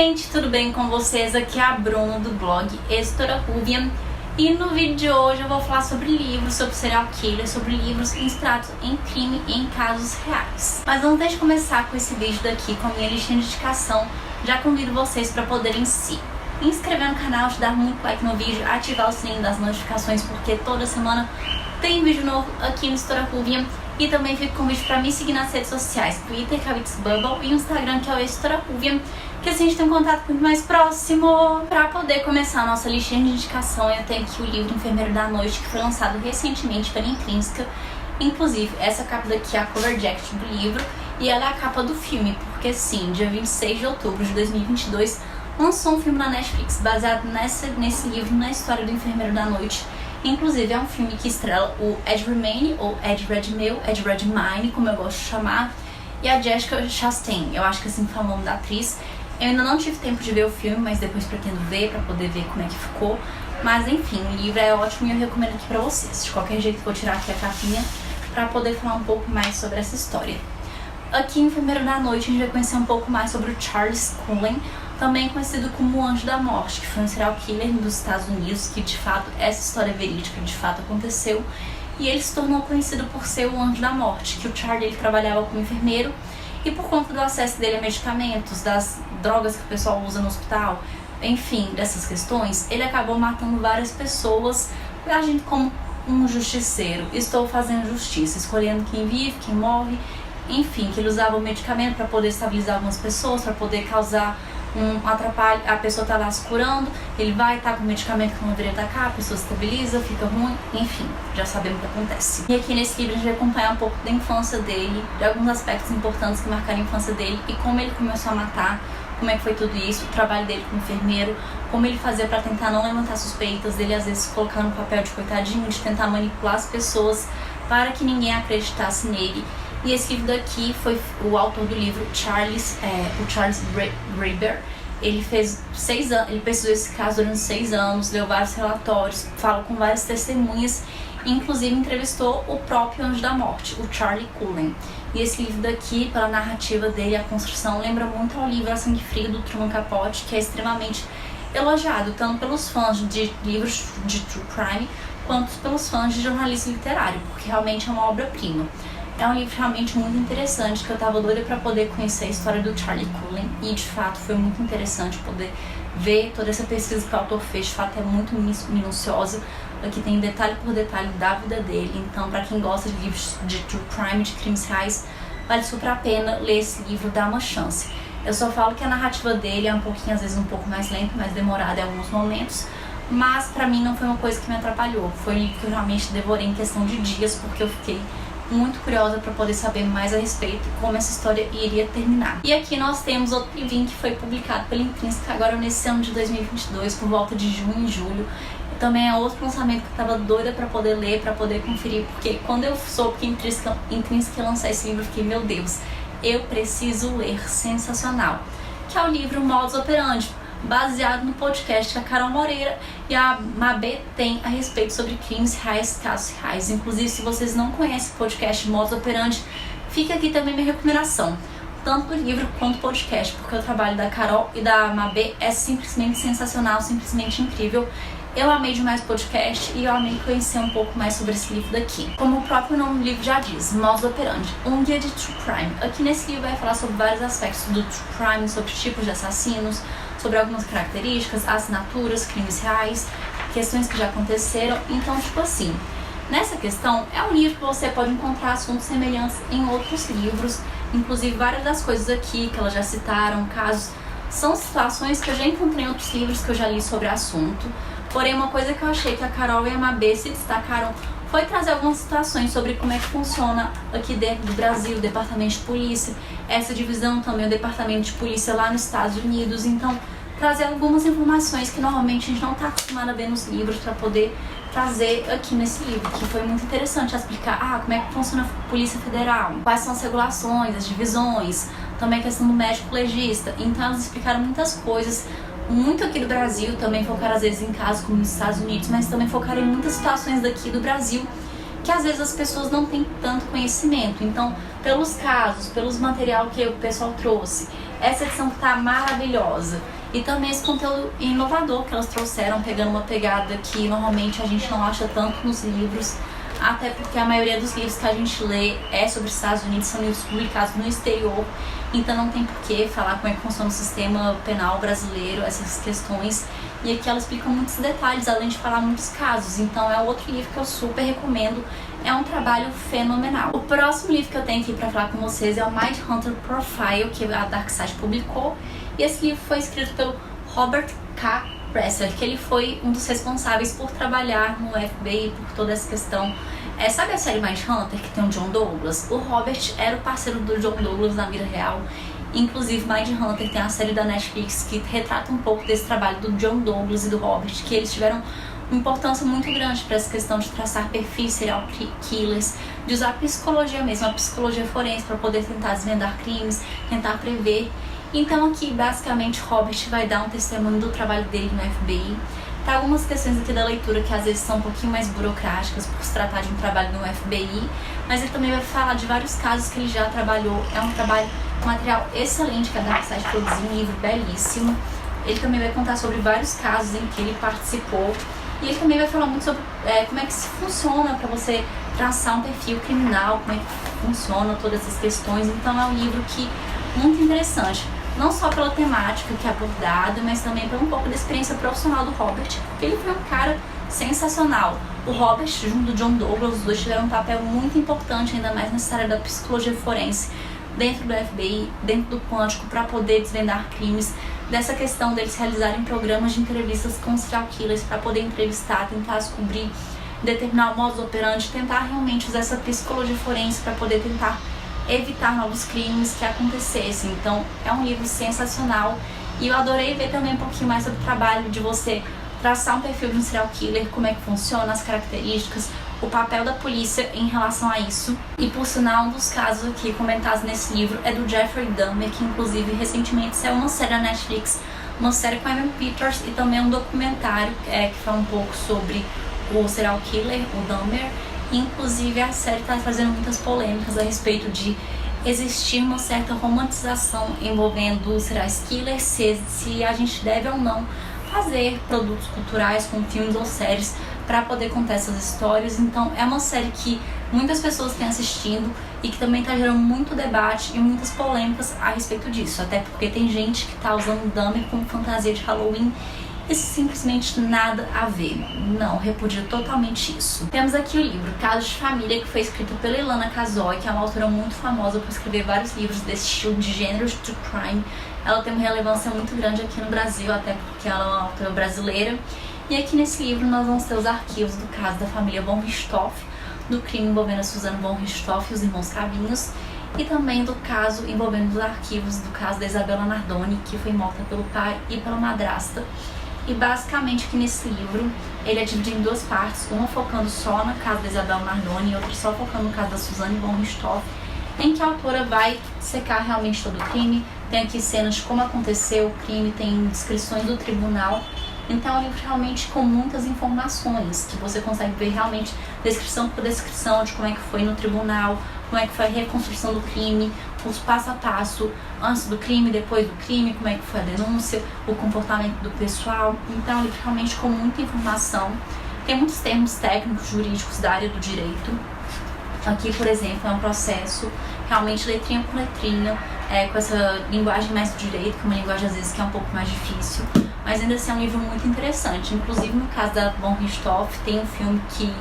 gente, tudo bem com vocês? Aqui é a Bruna do blog Editora Ruvian e no vídeo de hoje eu vou falar sobre livros, sobre serial killer, sobre livros inspirados em crime e em casos reais. Mas antes de começar com esse vídeo daqui, com a minha listinha de indicação, já convido vocês para poderem se inscrever no canal, te dar muito like no vídeo, ativar o sininho das notificações, porque toda semana tem vídeo novo aqui no Editora Ruvian. E também fica o convite para me seguir nas redes sociais, Twitter, que é o It's Bubble, e o Instagram, que é o Editora Ruvian, que assim a gente tem um contato muito mais próximo. Para poder começar a nossa listinha de indicação, eu tenho aqui o livro Enfermeiro da Noite, que foi lançado recentemente pela Intrínseca. Inclusive, essa capa daqui é a cover jacket do livro, e ela é a capa do filme, porque sim, dia 26 de outubro de 2022, lançou um filme na Netflix, baseado nesse livro, na história do Enfermeiro da Noite. Inclusive é um filme que estrela o Ed Redmayne, ou Ed Redmayne, como eu gosto de chamar, e a Jessica Chastain, eu acho que assim fala o nome da atriz. Eu ainda não tive tempo de ver o filme, mas depois pretendo ver pra poder ver como é que ficou. Mas enfim, o livro é ótimo e eu recomendo aqui pra vocês. De qualquer jeito, vou tirar aqui a capinha pra poder falar um pouco mais sobre essa história. Aqui em Enfermeiro da Noite a gente vai conhecer um pouco mais sobre o Charles Cullen, também conhecido como o Anjo da Morte, que foi um serial killer dos Estados Unidos, que de fato, essa história verídica de fato aconteceu, e ele se tornou conhecido por ser o Anjo da Morte, que o Charlie ele trabalhava como enfermeiro, e por conta do acesso dele a medicamentos, das drogas que o pessoal usa no hospital, enfim, dessas questões, ele acabou matando várias pessoas, agindo como um justiceiro. Estou fazendo justiça, escolhendo quem vive, quem morre, enfim, que ele usava o medicamento para poder estabilizar algumas pessoas, para poder causar um atrapalho, a pessoa tá lá se curando, ele vai estar com o medicamento que não deveria atacar, a pessoa se estabiliza, fica ruim, enfim, já sabemos o que acontece. E aqui nesse livro a gente vai acompanhar um pouco da infância dele, de alguns aspectos importantes que marcaram a infância dele e como ele começou a matar, como é que foi tudo isso, o trabalho dele como enfermeiro, como ele fazia para tentar não levantar suspeitas dele, às vezes colocar no papel de coitadinho, de tentar manipular as pessoas para que ninguém acreditasse nele. E esse livro daqui foi o autor do livro, o Charles Graeber. Ele fez 6 anos, ele pesquisou esse caso durante 6 anos, deu vários relatórios, falou com várias testemunhas, e inclusive entrevistou o próprio Anjo da Morte, o Charlie Cullen. E esse livro daqui, pela narrativa dele, a construção, lembra muito ao livro A Sangue Frio, do Truman Capote, que é extremamente elogiado, tanto pelos fãs de livros de true crime, quanto pelos fãs de jornalismo literário, porque realmente é uma obra-prima. É um livro realmente muito interessante, que eu tava doida pra poder conhecer a história do Charlie Cullen, e de fato foi muito interessante poder ver toda essa pesquisa que o autor fez. De fato é muito minuciosa, aqui tem detalhe por detalhe da vida dele. Então, pra quem gosta de livros de true crime, de crimes reais, vale super a pena ler esse livro, dar uma chance. Eu só falo que a narrativa dele é um pouquinho, às vezes um pouco mais lenta, mais demorada em alguns momentos, mas pra mim não foi uma coisa que me atrapalhou. Foi um livro que eu realmente devorei em questão de dias, porque eu fiquei muito curiosa para poder saber mais a respeito como essa história iria terminar. E aqui nós temos outro livrinho que foi publicado pela Intrínseca agora nesse ano de 2022, por volta de junho e julho. Também é outro lançamento que eu tava doida para poder ler, para poder conferir, porque quando eu soube que a Intrínseca ia lançar esse livro, eu fiquei, meu Deus, eu preciso ler, sensacional. Que é o livro Modus Operandi, baseado no podcast que a Carol Moreira e a Mabê tem a respeito sobre crimes reais, casos reais. Inclusive, se vocês não conhecem o podcast Modus Operandi, fica aqui também minha recomendação, tanto do livro quanto do podcast, porque o trabalho da Carol e da Mabê é simplesmente sensacional, simplesmente incrível. Eu amei demais o podcast e eu amei conhecer um pouco mais sobre esse livro daqui. Como o próprio nome do livro já diz, Modus Operandi, um guia de true crime. Aqui nesse livro vai falar sobre vários aspectos do true crime, sobre tipos de assassinos, sobre algumas características, assinaturas, crimes reais, questões que já aconteceram. Então, tipo assim, nessa questão, é um livro que você pode encontrar assuntos semelhantes em outros livros, inclusive várias das coisas aqui que elas já citaram, casos, são situações que eu já encontrei em outros livros que eu já li sobre o assunto. Porém, uma coisa que eu achei que a Carol e a Mabê se destacaram foi trazer algumas situações sobre como é que funciona aqui dentro do Brasil, o departamento de polícia, essa divisão também, o departamento de polícia lá nos Estados Unidos. Então, trazer algumas informações que normalmente a gente não está acostumado a ver nos livros, para poder trazer aqui nesse livro, que foi muito interessante explicar como é que funciona a Polícia Federal, quais são as regulações, as divisões, também a questão do médico legista. Então, elas explicaram muitas coisas, muito aqui do Brasil, também focaram às vezes em casos como nos Estados Unidos, mas também focaram em muitas situações daqui do Brasil que às vezes as pessoas não têm tanto conhecimento. Então, pelos casos, pelos material que o pessoal trouxe, essa edição que tá maravilhosa. E também esse conteúdo inovador que elas trouxeram, pegando uma pegada que normalmente a gente não acha tanto nos livros, até porque a maioria dos livros que a gente lê é sobre os Estados Unidos, são livros publicados no exterior, então não tem por que falar como é que funciona o sistema penal brasileiro, essas questões. E aqui ela explica muitos detalhes, além de falar muitos casos. Então é outro livro que eu super recomendo, é um trabalho fenomenal. O próximo livro que eu tenho aqui para falar com vocês é o Mindhunter Profile, que a Darkside publicou. E esse livro foi escrito pelo Robert K. Presser, que ele foi um dos responsáveis por trabalhar no FBI, por toda essa questão. Sabe a série Mindhunter, que tem o John Douglas? O Robert era o parceiro do John Douglas na vida real. Inclusive, Mindhunter tem a série da Netflix que retrata um pouco desse trabalho do John Douglas e do Robert, que eles tiveram uma importância muito grande para essa questão de traçar perfis serial killers, de usar a psicologia mesmo, a psicologia forense, para poder tentar desvendar crimes, tentar prever. Então aqui, basicamente, Robert vai dar um testemunho do trabalho dele no FBI. Tá algumas questões aqui da leitura que às vezes são um pouquinho mais burocráticas por se tratar de um trabalho no FBI, mas ele também vai falar de vários casos que ele já trabalhou. É um trabalho, um material excelente que a Darkside produziu, um livro belíssimo. Ele também vai contar sobre vários casos em que ele participou. E ele também vai falar muito sobre como é que isso funciona para você traçar um perfil criminal, como é que funciona todas essas questões. Então é um livro que muito interessante, não só pela temática que é abordada, mas também por um pouco da experiência profissional do Robert, porque ele foi um cara sensacional. O Robert, junto do John Douglas, os dois tiveram um papel muito importante, ainda mais nessa área da psicologia forense, dentro do FBI, dentro do Quântico, para poder desvendar crimes, dessa questão deles realizarem programas de entrevistas com serial killers, para poder entrevistar, tentar descobrir, determinar o modus operandi, tentar realmente usar essa psicologia forense para poder tentar evitar novos crimes que acontecessem. Então é um livro sensacional e eu adorei ver também um pouquinho mais sobre o trabalho de você traçar um perfil de um serial killer, como é que funciona, as características, o papel da polícia em relação a isso. E por sinal, um dos casos aqui comentados nesse livro é do Jeffrey Dahmer, que inclusive recentemente saiu uma série na Netflix, uma série com Evan Peters, e também um documentário que fala um pouco sobre o serial killer, o Dahmer. Inclusive a série está trazendo muitas polêmicas a respeito de existir uma certa romantização envolvendo serial killers, se a gente deve ou não fazer produtos culturais com filmes ou séries para poder contar essas histórias. Então é uma série que muitas pessoas têm assistindo e que também está gerando muito debate e muitas polêmicas a respeito disso, até porque tem gente que está usando o Dahmer como fantasia de Halloween. Isso simplesmente nada a ver. Não, repudio totalmente isso. Temos aqui o livro Casos de Família, que foi escrito pela Ilana Kazoy, que é uma autora muito famosa por escrever vários livros desse estilo de gêneros de crime. Ela tem uma relevância muito grande aqui no Brasil, até porque ela é uma autora brasileira. E aqui nesse livro nós vamos ter os arquivos do caso da família von Richthofen, do crime envolvendo a Suzana von Richthofen e os irmãos Cavinhos, e também do caso envolvendo os arquivos do caso da Isabella Nardoni, que foi morta pelo pai e pela madrasta. E basicamente aqui nesse livro, ele é dividido em duas partes, uma focando só no caso da Isabella Nardoni e outra só focando no caso da Suzana von Richthofen, em que a autora vai secar realmente todo o crime. Tem aqui cenas de como aconteceu o crime, tem descrições do tribunal. Então é um livro realmente com muitas informações, que você consegue ver realmente descrição por descrição de como é que foi no tribunal, como é que foi a reconstrução do crime, os passo a passo antes do crime, depois do crime, como é que foi a denúncia, o comportamento do pessoal. Então é um livro realmente com muita informação. Tem muitos termos técnicos, jurídicos da área do direito. Aqui, por exemplo, é um processo realmente letrinha por letrinha, com essa linguagem mais do direito, que é uma linguagem às vezes que é um pouco mais difícil, mas ainda assim é um livro muito interessante. Inclusive no caso da von Richthofen tem um filme que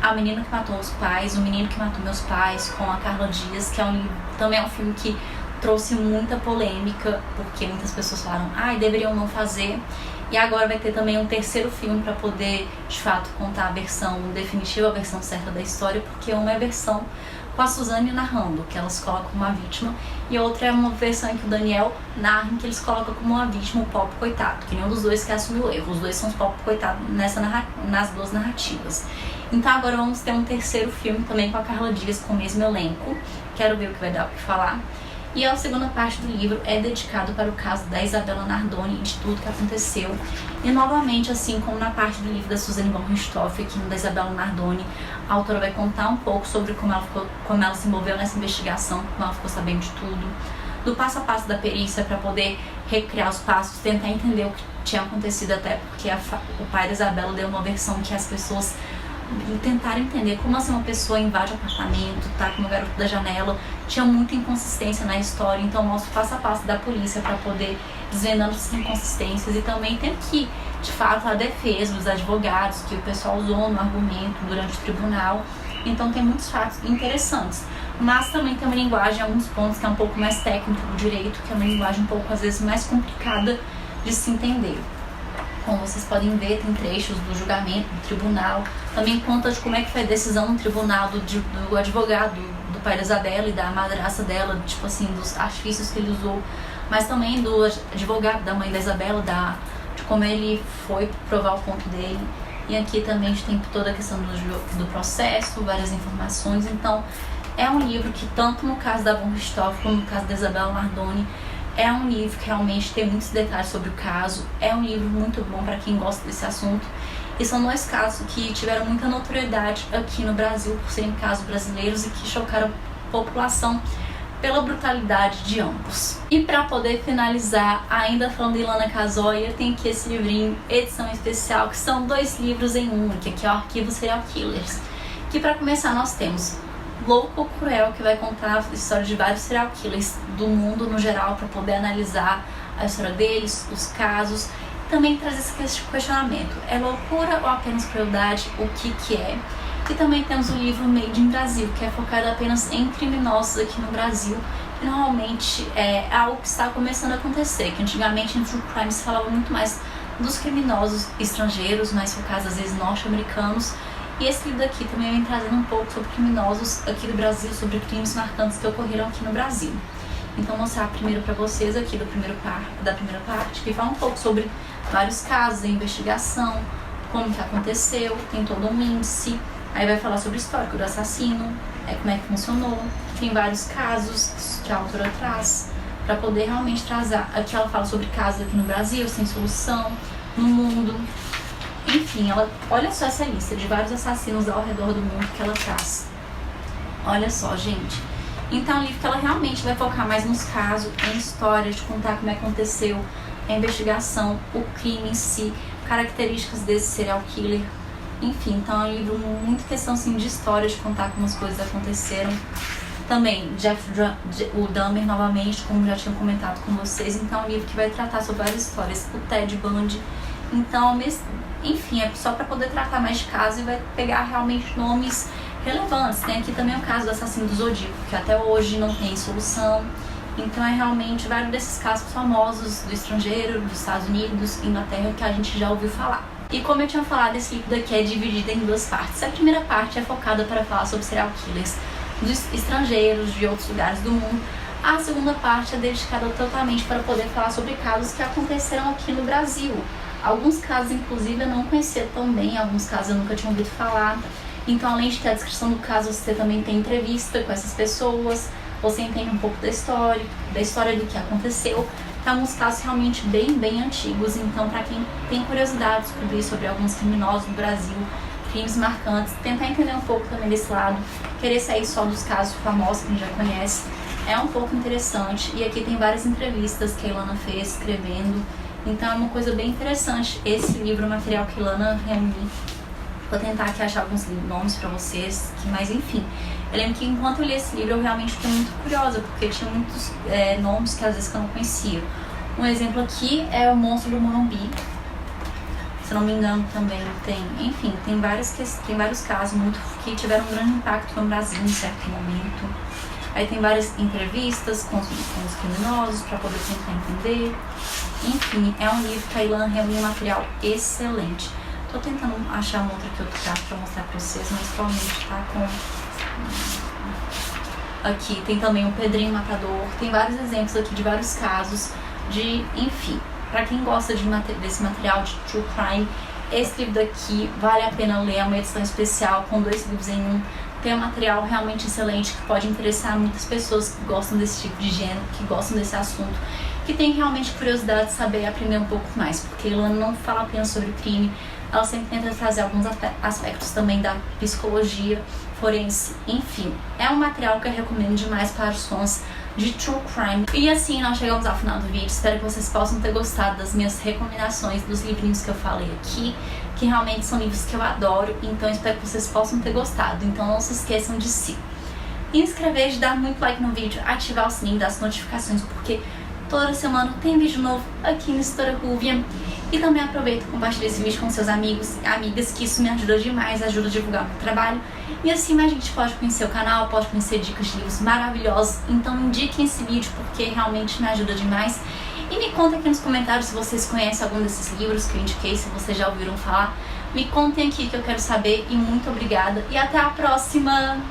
A Menina que Matou os Pais, O Menino que Matou Meus Pais, com a Carla Dias, que é um livro, também é um filme que trouxe muita polêmica, porque muitas pessoas falaram, deveriam não fazer. E agora vai ter também um terceiro filme para poder, de fato, contar a versão definitiva, a versão certa da história, porque uma é a versão com a Suzane narrando, que elas colocam como uma vítima, e outra é uma versão em que o Daniel narra, em que eles colocam como uma vítima o pobre coitado, que nenhum dos dois quer assumir o erro, os dois são os pobres coitados nas duas narrativas. Então agora vamos ter um terceiro filme também com a Carla Dias, com o mesmo elenco, quero ver o que vai dar para falar. E a segunda parte do livro é dedicado para o caso da Isabella Nardoni e de tudo que aconteceu. E novamente, assim como na parte do livro da Suzanne von Richthofen, aqui no da Isabella Nardoni, a autora vai contar um pouco sobre como ela se envolveu nessa investigação, como ela ficou sabendo de tudo, do passo a passo da perícia para poder recriar os passos, tentar entender o que tinha acontecido, até porque o pai da Isabella deu uma versão que as pessoas tentaram entender como assim uma pessoa invade o apartamento, tá com o garoto da janela. Tinha muita inconsistência na história, então mostra o passo a passo da polícia para poder desvendando essas inconsistências, e também tem que, de fato, a defesa dos advogados que o pessoal usou no argumento durante o tribunal. Então tem muitos fatos interessantes, mas também tem uma linguagem, alguns pontos que é um pouco mais técnica do direito, que é uma linguagem um pouco às vezes mais complicada de se entender. Como vocês podem ver, tem trechos do julgamento, do tribunal, também conta de como é que foi a decisão no tribunal do advogado, do pai da Isabella e da madrasta dela, tipo assim, dos artifícios que ele usou, mas também do advogado da mãe da Isabella, de como ele foi provar o ponto dele. E aqui também a gente tem toda a questão do processo, várias informações. Então é um livro que, tanto no caso da von Richthofen como no caso da Isabella Nardoni, é um livro que realmente tem muitos detalhes sobre o caso. É um livro muito bom para quem gosta desse assunto. E são dois casos que tiveram muita notoriedade aqui no Brasil, por serem casos brasileiros, e que chocaram a população pela brutalidade de ambos. E para poder finalizar, ainda falando de Ilana Casoia, tem aqui esse livrinho, edição especial, que são 2 livros em um, que aqui é o Arquivo Serial Killers. Que para começar nós temos Louco ou Cruel, que vai contar a história de vários serial killers do mundo no geral, para poder analisar a história deles, os casos. Também traz esse questionamento: é loucura ou apenas crueldade? O que é? E também temos o livro Made in Brasil, que é focado apenas em criminosos aqui no Brasil, que normalmente é algo que está começando a acontecer, que antigamente em True Crime se falava muito mais dos criminosos estrangeiros, mais focados às vezes norte-americanos. E esse livro daqui também vem trazendo um pouco sobre criminosos aqui do Brasil, sobre crimes marcantes que ocorreram aqui no Brasil. Então, vou mostrar primeiro para vocês aqui da primeira parte, que fala um pouco sobre vários casos, a investigação, como que aconteceu, tem todo um índice. Aí vai falar sobre o histórico do assassino, como é que funcionou. Tem vários casos que a autora traz para poder realmente trazer. Aqui ela fala sobre casos aqui no Brasil, sem solução, no mundo. Enfim, olha só essa lista de vários assassinos ao redor do mundo que ela traz. Olha só, gente. Então é um livro que ela realmente vai focar mais nos casos, em histórias, de contar como é que aconteceu, a investigação, o crime em si, características desse serial killer. Enfim, então é um livro muito questão assim, de história, de contar como as coisas aconteceram. Também o Dahmer novamente, como já tinha comentado com vocês. Então é um livro que vai tratar sobre várias histórias. O Ted Bundy. Então, enfim, é só para poder tratar mais de casos e vai pegar realmente nomes relevantes. Tem aqui também o caso do assassino do Zodíaco, que até hoje não tem solução. Então é realmente vários desses casos famosos do estrangeiro, dos Estados Unidos, Inglaterra, que a gente já ouviu falar. E como eu tinha falado, esse livro daqui é dividido em 2 partes. A primeira parte é focada para falar sobre serial killers dos estrangeiros, de outros lugares do mundo. A segunda parte é dedicada totalmente para poder falar sobre casos que aconteceram aqui no Brasil. Alguns casos, inclusive, eu não conhecia tão bem, alguns casos eu nunca tinha ouvido falar. Então, além de ter a descrição do caso, você também tem entrevista com essas pessoas, você entende um pouco da história do que aconteceu. Tem alguns casos realmente bem antigos, então para quem tem curiosidade de descobrir sobre alguns criminosos do Brasil, crimes marcantes, tentar entender um pouco também desse lado, querer sair só dos casos famosos que a gente já conhece, é um pouco interessante. E aqui tem várias entrevistas que a Ilana fez escrevendo, então é uma coisa bem interessante esse livro, o material que a Ilana reuniu. Vou tentar aqui achar alguns nomes pra vocês, mas enfim. Eu lembro que enquanto eu li esse livro eu realmente fiquei muito curiosa, porque tinha muitos nomes que às vezes que eu não conhecia. Um exemplo aqui é o Monstro do Morumbi. Se não me engano também tem, enfim, tem vários casos que tiveram um grande impacto no Brasil em certo momento. Aí tem várias entrevistas com os criminosos para poder tentar entender. Enfim, é um livro que a Ilana reúne um material excelente. Tô tentando achar uma outra que eu trago pra mostrar pra vocês, mas provavelmente tá com... Aqui tem também o Pedrinho Matador, tem vários exemplos aqui de vários casos de... Enfim, pra quem gosta desse material de True Crime, esse livro daqui vale a pena ler, é uma edição especial com 2 livros em um. tem um material realmente excelente que pode interessar muitas pessoas que gostam desse tipo de gênero, que gostam desse assunto, que tem realmente curiosidade de saber e aprender um pouco mais, porque ela não fala apenas sobre crime, ela sempre tenta trazer alguns aspectos também da psicologia forense, enfim. É um material que eu recomendo demais para os fãs de True Crime. E assim nós chegamos ao final do vídeo. Espero que vocês possam ter gostado das minhas recomendações, dos livrinhos que eu falei aqui, que realmente são livros que eu adoro, então espero que vocês possam ter gostado. Então não se esqueçam de se inscrever, de dar muito like no vídeo, ativar o sininho das notificações, porque toda semana tem vídeo novo aqui no Editora Ruvian. E também aproveita e compartilha esse vídeo com seus amigos e amigas, que isso me ajuda demais, ajuda a divulgar o meu trabalho. E assim mais gente pode conhecer o canal, pode conhecer dicas de livros maravilhosos. Então indiquem esse vídeo porque realmente me ajuda demais. E me contem aqui nos comentários se vocês conhecem algum desses livros que eu indiquei, se vocês já ouviram falar. Me contem aqui que eu quero saber, e muito obrigada e até a próxima!